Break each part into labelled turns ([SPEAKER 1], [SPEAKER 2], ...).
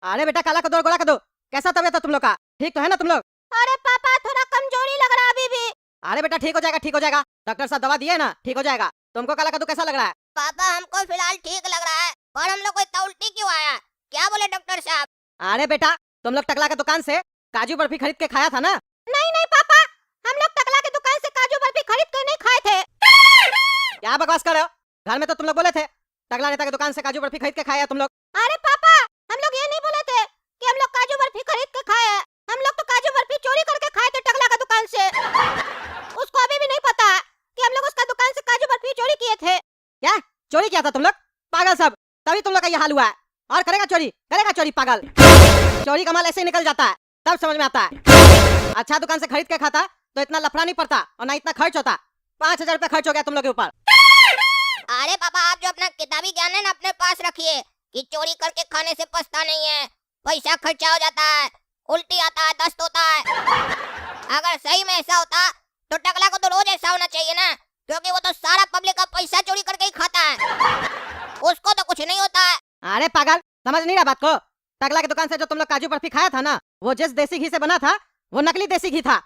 [SPEAKER 1] अरे बेटा काला कर दो गोरा कर दो। कैसा तबीयत है तुम लोग का? ठीक तो है ना तुम लोग?
[SPEAKER 2] अरे पापा थोड़ा कमजोरी लग रहा है अभी भी।
[SPEAKER 1] अरे बेटा ठीक हो जाएगा ठीक हो जाएगा। डॉक्टर साहब दवा दिए ना, ठीक हो जाएगा। तुमको काला कद्दू कैसा लग रहा है?
[SPEAKER 2] पापा हमको फिलहाल ठीक लग रहा है, और हम लोग को इतना उल्टी क्यों आया? क्या बोले डॉक्टर साहब?
[SPEAKER 1] अरे बेटा तुम लोग टकला के दुकान से काजू बर्फी खरीद के खाया था ना?
[SPEAKER 2] नहीं नहीं पापा, हम लोग टकला की दुकान से काजू बर्फी खरीद कर नहीं खाए थे।
[SPEAKER 1] क्या बकवास कर रहे हो? घर में तो तुम लोग बोले थे टकला नेता की दुकान से काजू बर्फी खरीद के खाया तुम लोग।
[SPEAKER 2] अरे पापा हम लोग ये नहीं बोले थे कि हम लोग काजू बर्फी खरीद के खाए हैं। हम लोग तो काजू बर्फी चोरी करके खाए थे टकला का दुकान से। उसको अभी भी नहीं पता कि हम लोग उसका दुकान से काजू बर्फी चोरी किए थे।
[SPEAKER 1] क्या चोरी किया था तुम लोग? पागल सब, तभी तुम लोग का ये हाल हुआ है। और करेगा चोरी पागल। चोरी का माल ऐसे ही निकल जाता है, तब समझ में आता है। अच्छा दुकान से खरीद के खाता तो इतना लफड़ा नहीं पड़ता और ना इतना खर्च होता। 5,000 रुपया खर्च हो गया तुम लोग के ऊपर।
[SPEAKER 2] अरे पापा आप जो अपना किताबी ज्ञान है ना अपने पास रखिए, कि चोरी करके खाने से पछता नहीं है, पैसा खर्चा हो जाता है, उल्टी आता है, दस्त होता है। अगर सही में ऐसा होता तो टकला को तो रोज ऐसा होना चाहिए ना, क्योंकि वो तो सारा पब्लिक का पैसा चोरी करके ही खाता है। उसको तो कुछ नहीं होता है।
[SPEAKER 1] अरे पागल समझ नहीं रहा बात को? टकला की दुकान से जो तुम लोग काजू बर्फी खाया था ना, वो जिस देसी घी से बना था वो नकली देसी घी था।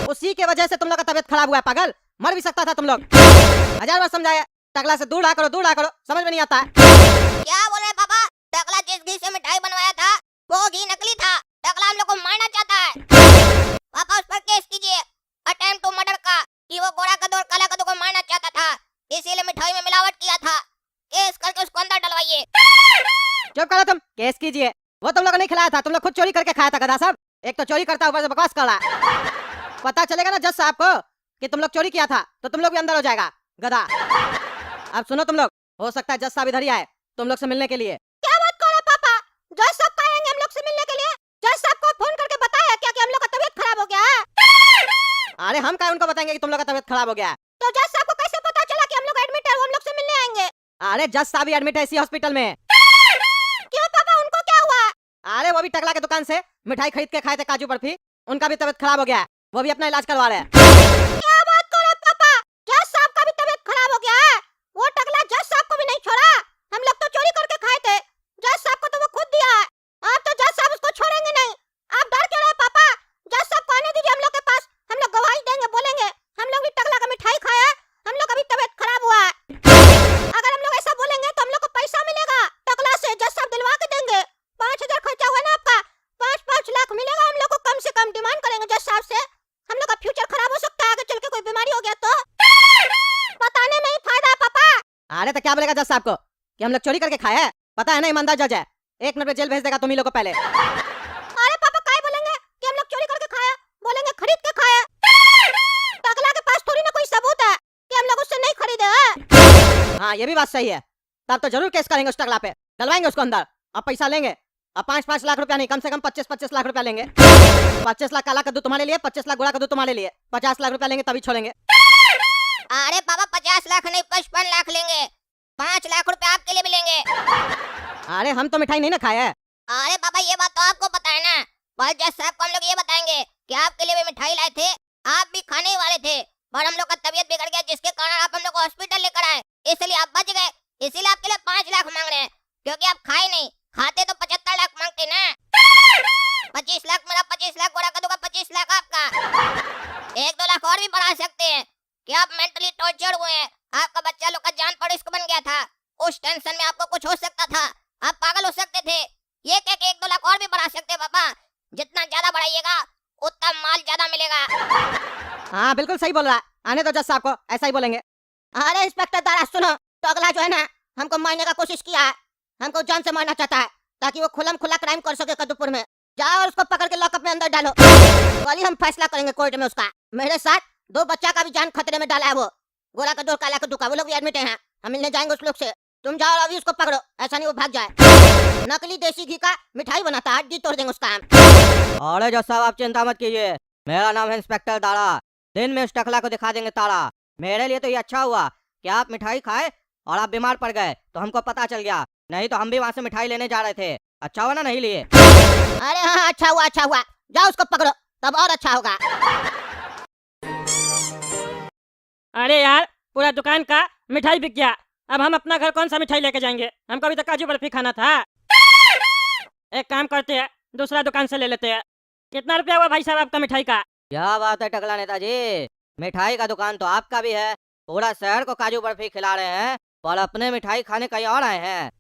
[SPEAKER 1] उसी के वजह से तुम लोग का तबीयत खराब हुआ है पागल। मर भी सकता था तुम लोग। 1000 बार समझाया टकला से दूर रहा करो, समझ में नहीं आता है।
[SPEAKER 2] क्या बोल रहे पापा? टकला जिस घी से मिठाई बनवाया था वो घी नकली था। टकला हम लोग को मारना चाहता है। पापा उस पर केस कीजिए, अटेम्प्ट टू मर्डर का, कि वो गोरा कद्दू और काला कद्दू को मारना चाहता था, इसीलिए मिठाई में मिलावट किया था। केस करके उसको अंदर डलवाइए।
[SPEAKER 1] चुप करो तुम, केस कीजिए। वो तुम लोग को नहीं खिलाया था, तुम लोग खुद चोरी करके खाया था गधा साहब। एक तो चोरी करता ऊपर से बकवास कर रहा है। पता चलेगा ना जज साहब को कि तुम लोग चोरी किया था तो तुम लोग भी अंदर हो जाएगा गधा। अब सुनो तुम लोग, हो सकता है जज साहब इधर ही आए तुम लोग से मिलने के लिए।
[SPEAKER 2] क्या बात कर रहे पापा? जज साहब का आएंगे हम लोग से मिलने के लिए? जज साहब को फोन करके बताया क्या कि हम लोग का तबीयत खराब हो गया है?
[SPEAKER 1] अरे हम क्या उनको बताएंगे कि तुम लोग का तबीयत खराब हो गया है?
[SPEAKER 2] तो जज साहब को कैसे पता चला कि हम लोग एडमिट है, वो हम लोग से मिलने आएंगे?
[SPEAKER 1] अरे जज साहब ही एडमिट है इसी हॉस्पिटल में।
[SPEAKER 2] क्यों पापा, उनको क्या हुआ?
[SPEAKER 1] अरे वो भी टकला की दुकान से मिठाई खरीद के खाए थे काजू बर्फी, उनका भी तबीयत खराब हो गया है। वो भी अपना इलाज करवा रहे हैं।
[SPEAKER 2] क्या बात कर रहे पापा? जज साहब का भी तबीयत खराब हो गया है? वो टकला जज साहब को भी नहीं छोड़ा। हम लोग तो चोरी करके खाए थे, जज साहब को तो वो खुद दिया है। आप तो जज साहब उसको छोड़ेंगे नहीं। आप डर क्यों रहे पापा? जज साहब को आने दीजिए हम लोग के पास, हम लोग गवाही देंगे, बोलेंगे हम लोग भी टकला का मिठाई खाया, हम लोग का भी तबीयत खराब हुआ है। अगर हम लोग ऐसा बोलेंगे तो हम लोग को पैसा मिलेगा टकला से, जज साहब दिलवा के देंगे। 5,000 खर्चा हुआ ना आपका, 5-5 लाख मिलेगा हम लोग को। कम से कम डिमांड करेंगे जज साहब से। हम लोग का फ्यूचर खराब हो सकता है, आगे चल के कोई बीमारी हो गया तो बताने में ही फायदा है पापा।
[SPEAKER 1] अरे तो क्या बोलेगा जज साहब को कि हम लोग चोरी करके खाए हैं? पता है ना ईमानदार जज है, 1 मिनट में जेल भेज देगा तुम ही लोग को पहले।
[SPEAKER 2] अरे पापा काय बोलेंगे कि हम लोग चोरी करके खाया? बोलेंगे खरीद के खाया। टकला के पास थोड़ी ना कोई सबूत है कि हम लोग उससे नहीं खरीदे हैं।
[SPEAKER 1] हाँ ये भी बात सही है। तब तो जरूर केस करेंगे उस टकला पे, डलवाएंगे उसको अंदर। अब पैसा लेंगे, अब 5-5 लाख रुपया नहीं, कम से कम 25-25 लाख रुपया लेंगे। 25 लाख काला कद्दू तुम्हारे लिए, 25 लाख गोरा कद्दू तुम्हारे लिए। 50 लाख रुपया लेंगे तभी छोड़ेंगे।
[SPEAKER 2] अरे पापा 50 लाख नहीं 55 लाख लेंगे। 5 लाख रुपए आपके लिए भी लेंगे।
[SPEAKER 1] अरे हम तो मिठाई नहीं ना खाए हैं।
[SPEAKER 2] अरे पापा ये बात तो आपको पता है ना, पर जज साहब को हम लोग ये बताएंगे कि आपके लिए भी मिठाई लाए थे, आप भी खाने ही वाले थे, पर हम लोग का तबीयत बिगड़ गया जिसके कारण आप हम लोग को हॉस्पिटल लेकर आए, इसलिए आप बच गए। इसीलिए आपके लिए 5 लाख मांग रहे हैं, क्योंकि आप खाए नहीं, खाते तो 75 लाख मांगते ना। 25 लाख मेरा, 25 लाख गोरा कद्दू का, 25 लाख आपका। 1-2 लाख और भी बढ़ा सकते हैं कि आप मेंटली टॉर्चर हुए हैं, आपका बच्चा लोग का जान पर रिस्क बन गया था, उस टेंशन में आपको कुछ हो सकता था, आप पागल हो सकते थे। ये कह के 1-2 लाख और भी बढ़ा सकते हैं पापा। जितना ज्यादा बढ़ाइएगा उतना माल ज्यादा मिलेगा।
[SPEAKER 1] हाँ बिल्कुल सही बोल रहा है, आने दो जज साहब को, ऐसा ही बोलेंगे।
[SPEAKER 2] अरे इंस्पेक्टर दारा सुनो, टकला जो है ना हमको मारने का कोशिश किया है, हमको जान से मारना चाहता है ताकि वो खुलम खुला क्राइम कर सके कद्दूपुर में। जाओ और उसको पकड़ के लॉकअप में अंदर डालो, कल ही हम फैसला करेंगे कोर्ट में उसका। मेरे साथ 2 बच्चा का भी जान खतरे में डाला है वो, गोरा कद्दू और काला कद्दू का, वो लोग भी एडमिट हैं। हम मिलने जाएंगे उस लोग से, तुम जाओ और अभी उसको पकड़ो, ऐसा नहीं वो भाग जाए। नकली देसी घी का मिठाई बनाता है, हड्डी तोड़ देंगे उसका हम।
[SPEAKER 1] अरे जज साहब आप चिंता मत कीजिए, मेरा नाम है इंस्पेक्टर दाड़ा। दिन में उस टकला को दिखा देंगे ताड़ा। मेरे लिए तो ये अच्छा हुआ कि आप मिठाई खाए और आप बीमार पड़ गए तो हमको पता चल गया, नहीं तो हम भी वहाँ से मिठाई लेने जा रहे थे। अच्छा हुआ ना नहीं लिए।
[SPEAKER 2] अरे हाँ अच्छा हुआ अच्छा हुआ, जाओ उसको पकड़ो तब और अच्छा होगा।
[SPEAKER 3] अरे यार पूरा दुकान का मिठाई बिक गया, अब हम अपना घर कौन सा मिठाई लेके जाएंगे? हमको अभी तक काजू बर्फी खाना था। एक काम करते हैं, दूसरा दुकान से ले लेते हैं। कितना रुपया हुआ भाई साहब आपका मिठाई का?
[SPEAKER 1] क्या बात है टकला नेताजी, मिठाई का दुकान तो आपका भी है, पूरा शहर को काजू बर्फी खिला रहे हैं, पर अपने मिठाई खाने कहीं और आए हैं।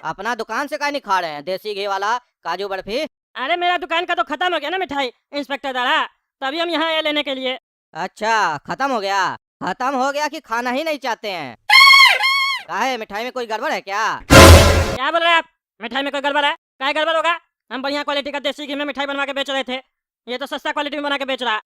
[SPEAKER 1] अपना दुकान से कहीं नहीं खा रहे हैं देसी घी वाला काजू बर्फी।
[SPEAKER 3] अरे मेरा दुकान का तो खत्म हो गया ना मिठाई इंस्पेक्टर दादा, तभी हम यहाँ आए लेने के लिए।
[SPEAKER 1] अच्छा, खत्म हो गया? खत्म हो गया कि खाना ही नहीं चाहते हैं? काहे, मिठाई में कोई गड़बड़ है क्या?
[SPEAKER 3] क्या बोल रहे हैं आप? मिठाई में कोई गड़बड़ है? क्या गड़बड़ होगा? हम बढ़िया क्वालिटी का देसी घी में मिठाई बनवा के बेच रहे थे, ये तो सस्ता क्वालिटी में बना के बेच रहा।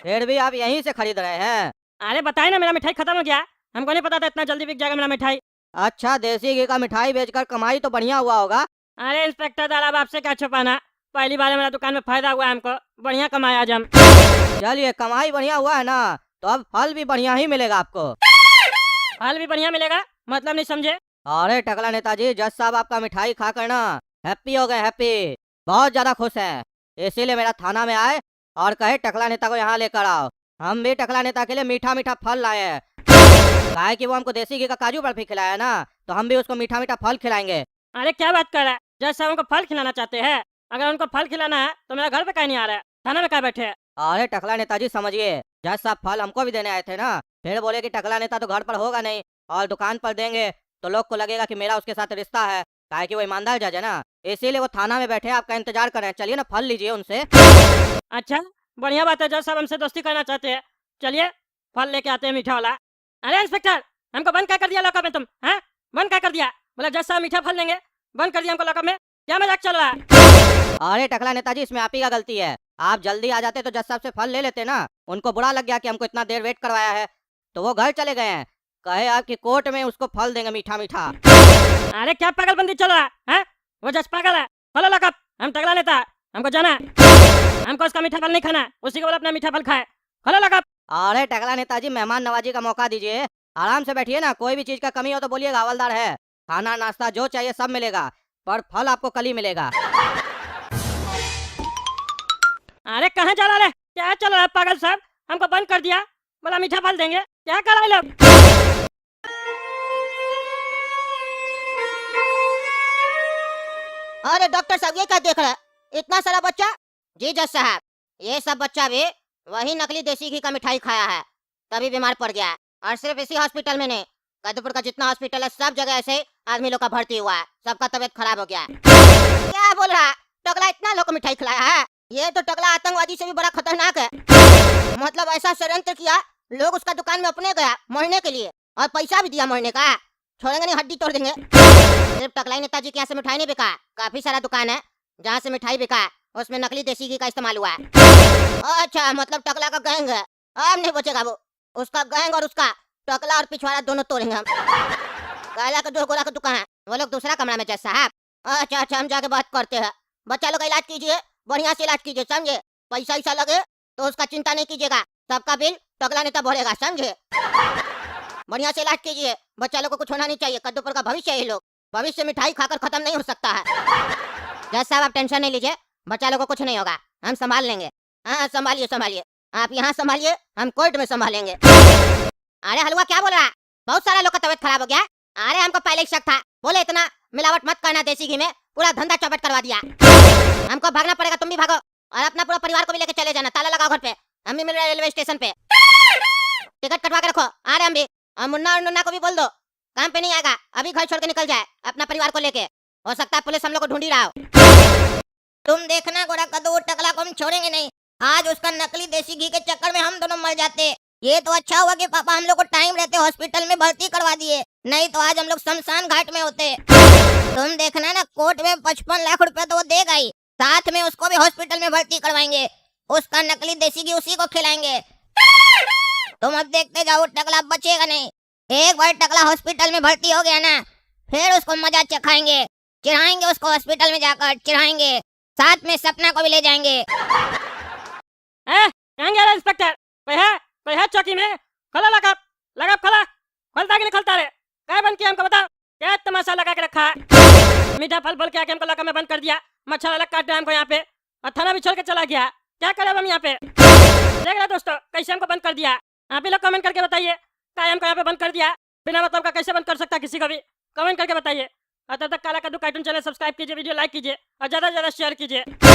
[SPEAKER 1] फिर भी आप यहीं से खरीद रहे हैं?
[SPEAKER 3] अरे बताए ना, मेरा मिठाई खत्म हो गया, हमको नहीं पता था इतना जल्दी बिक जाएगा मेरा मिठाई।
[SPEAKER 1] अच्छा, देसी घी का मिठाई बेचकर कमाई तो बढ़िया हुआ होगा।
[SPEAKER 3] अरे इंस्पेक्टर दादा, अब आपसे क्या छुपाना, पहली बार मेरा दुकान में फायदा हुआ है, हमको बढ़िया कमाया आज हम।
[SPEAKER 1] चलिए, कमाई बढ़िया हुआ है ना, तो अब फल भी बढ़िया ही मिलेगा आपको।
[SPEAKER 3] फल भी बढ़िया मिलेगा? मतलब नहीं समझे।
[SPEAKER 1] अरे टकला नेताजी, जज साहब आपका मिठाई खाकर ना हैप्पी हो गए, हैप्पी, बहुत ज्यादा खुश हैं, इसीलिए मेरा थाना में आए और कहे टकला नेता को यहाँ लेकर आओ। हम भी टकला नेता के लिए मीठा मीठा फल लाए हैं। काहे कि वो हमको देसी घी का काजू बर्फी खिलाया ना, तो हम भी उसको मीठा मीठा फल खिलाएंगे।
[SPEAKER 3] अरे क्या बात कर रहा है, जज साहब हमको फल खिलाना चाहते हैं? अगर उनको फल खिलाना है तो मेरा घर पे कहीं नहीं आ रहा है, थाना में क्या बैठे हैं?
[SPEAKER 1] अरे टकला नेताजी समझिए, जज साहब फल हमको भी देने आए थे ना, फिर बोले कि टकला नेता तो घर पर होगा नहीं और दुकान पर देंगे तो लोग को लगेगा कि मेरा उसके साथ रिश्ता है, काहे कि वो ईमानदार जज है ना, इसीलिए वो थाना में बैठे हैं, आपका इंतजार कर रहे हैं। चलिए ना, फल लीजिए उनसे।
[SPEAKER 3] अच्छा बढ़िया बात है, जज साहब हमसे दोस्ती करना चाहते हैं, चलिए फल लेके आते हैं मीठा वाला। अरे इंस्पेक्टर, हमको बंद क्या कर दिया लॉकअप में तुम? हैं, बंद क्या कर दिया? बोला जज साहब मीठा फल लेंगे, बंद कर दिया हमको लॉकअप में, क्या मजाक चल रहा है?
[SPEAKER 1] अरे टकला नेताजी, इसमें आप ही का गलती है, आप जल्दी आ जाते तो जज साहब से फल ले लेते ना। उनको बुरा लग गया कि हमको इतना देर वेट करवाया है, तो वो घर चले गए हैं, कहे आपकी कोर्ट में उसको फल देंगे मीठा मीठा।
[SPEAKER 3] अरे क्या पागलबंदी चल रहा है? वो जज पागल है, खोलो लॉकअप, हम तगड़ा नेता, हमको जाना है। हमको उसका मीठा फल नहीं खाना, उसी को बोला अपना मीठा फल खाए, खोलो लॉकअप।
[SPEAKER 1] अरे टकला नेताजी, मेहमान नवाजी का मौका दीजिए, आराम से बैठिए ना, कोई भी चीज का कमी हो तो बोलिएगा, हवलदार है, खाना नाश्ता जो चाहिए सब मिलेगा, पर फल आपको कल ही मिलेगा।
[SPEAKER 3] अरे कहाँ जा रहा है, क्या चल रहा है पागल साहब? हमको बंद कर दिया, बोला मीठा फल देंगे, क्या कर रहा है लोग?
[SPEAKER 2] अरे डॉक्टर साहब, ये क्या देख रहे हैं, इतना सारा बच्चा? जी जज साहब, ये सब बच्चा भी वही नकली देसी घी का मिठाई खाया है, तभी बीमार पड़ गया है। और सिर्फ इसी हॉस्पिटल में नहीं, कदमपुर का जितना हॉस्पिटल है सब जगह ऐसे ही आदमी लोग का भर्ती हुआ है, सबका तबीयत खराब हो गया है। क्या बोल रहा है टकला, इतना लोग को मिठाई खिलाया है? ये तो टकला आतंकवादी से भी बड़ा खतरनाक है। मतलब ऐसा षड्यंत्र किया, लोग उसका दुकान में अपने गया मरने के लिए और पैसा भी दिया मरने का, छोड़ेंगे नहीं, हड्डी तोड़ देंगे। सिर्फ टकलाई नेताजी के यहाँ से मिठाई नहीं बिका, काफी सारा दुकान है जहाँ से मिठाई बिका, उसमें नकली देसी घी का इस्तेमाल हुआ है। अच्छा, मतलब टकला का गैंग है, अब नहीं बचेगा वो, उसका गैंग और उसका टकला और पिछवाड़ा दोनों तोड़ेंगे हम। काला का दो गोरा का दुकान है, वो लोग दूसरा कमरा में जज साहब। अच्छा अच्छा, हम जाके बात करते हैं। बच्चा लोग का इलाज कीजिए, बढ़िया से इलाज कीजिए, समझे? पैसा ऐसा लगे तो उसका चिंता नहीं कीजिएगा, सबका बिल टकला नेता भरेगा, समझे? बढ़िया से इलाज कीजिए, बच्चा लोग को कुछ होना नहीं चाहिए, कद्दूपुर का भविष्य है ये लोग, भविष्य मिठाई खाकर खत्म नहीं हो सकता है। जज साहब आप टेंशन नहीं लीजिए, बच्चा लोग को कुछ नहीं होगा, हम संभाल लेंगे। हाँ संभालिए संभालिए, आप यहाँ संभालिए, हम कोर्ट में संभालेंगे। अरे हलवा क्या बोल रहा है, बहुत सारा लोग का तबीयत खराब हो गया। अरे हमको पहले ही शक था, बोले इतना मिलावट मत करना देसी घी में, पूरा धंधा चौपट करवा दिया। हमको भागना पड़ेगा, तुम भी भागो और अपना पूरा परिवार को भी लेके चले जाना, ताला लगाओ घर पे, हम भी मिल रहे रेलवे स्टेशन पे, टिकट कटवा के रखो। आ रहे हम भी, और मुन्ना और नुन्ना को भी बोल दो काम पे नहीं आएगा, अभी घर छोड़ के निकल जाए अपना परिवार को लेके, हो सकता है पुलिस हम लोग को ढूंढ ही रहा हो। तुम देखना गोरा कद्दू टकला को हम छोड़ेंगे नहीं, आज उसका नकली देसी घी के चक्कर में हम दोनों मर जाते। ये तो अच्छा हुआ कि पापा हम लोग को टाइम रहते हॉस्पिटल में भर्ती करवा दिए, नहीं तो आज हम लोग शमशान घाट में होते। तुम देखना ना, कोर्ट में 55 लाख रुपए तो वो देगा ही, साथ में उसको भी हॉस्पिटल में भर्ती करवाएंगे, उसका नकली देसी घी उसी को खिलाएंगे। तुम अब देखते जाओ, टकला बचेगा नहीं। एक बार टकला हॉस्पिटल में भर्ती हो गया ना, फिर उसको मजा चखाएंगे, चिढ़ाएंगे उसको हॉस्पिटल में जाकर, चिढ़ाएंगे, साथ में सपना को भी ले जाएंगे।
[SPEAKER 3] कहाँ गया इंस्पेक्टर? कोई है चौकी में? खोला लॉकअप, लॉकअप खोला, खोलता कि नहीं खोलता रे? क्या बंद किया हमको बताओ, क्या तमाशा लगा के रखा है? मीठा फल बोल के आके हमको लॉकअप में बंद कर दिया, मच्छर अलग काट दिया हमको यहाँ पे, और थाना भी छोड़ के चला गया। क्या करे हम यहाँ पे? देख रहे दोस्तों कैसे हमको बंद कर दिया, आप ही लोग कमेंट करके बताइए, क्या हमको यहाँ पे बंद कर दिया, बिना मतलब का कैसे बंद कर सकता किसी को भी, कमेंट करके बताइए। और तब तक काला कद्दू कार्टून चैनल सब्सक्राइब कीजिए, वीडियो लाइक कीजिए और ज्यादा से ज्यादा शेयर कीजिए।